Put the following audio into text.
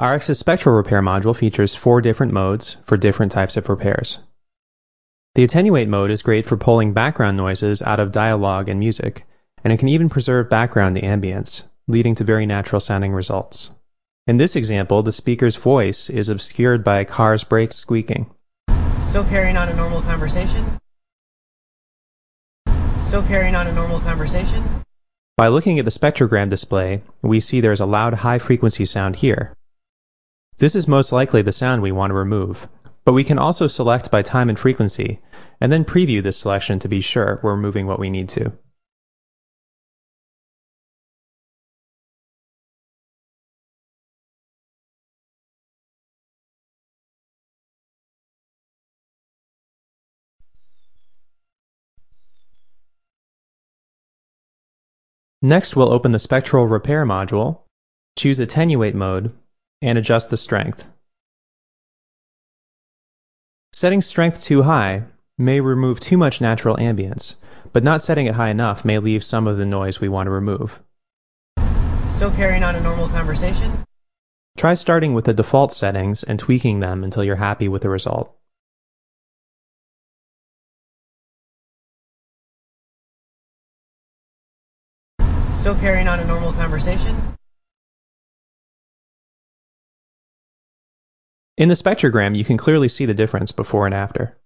RX's Spectral Repair module features 4 different modes for different types of repairs. The Attenuate mode is great for pulling background noises out of dialogue and music, and it can even preserve background ambience, leading to very natural sounding results. In this example, the speaker's voice is obscured by a car's brakes squeaking. Still carrying on a normal conversation? Still carrying on a normal conversation? By looking at the spectrogram display, we see there's a loud high-frequency sound here. This is most likely the sound we want to remove, but we can also select by time and frequency, and then preview this selection to be sure we're removing what we need to. Next, we'll open the Spectral Repair module, choose Attenuate mode, and adjust the strength. Setting strength too high may remove too much natural ambience, but not setting it high enough may leave some of the noise we want to remove. Still carrying on a normal conversation? Try starting with the default settings and tweaking them until you're happy with the result. Still carrying on a normal conversation? In the spectrogram, you can clearly see the difference before and after.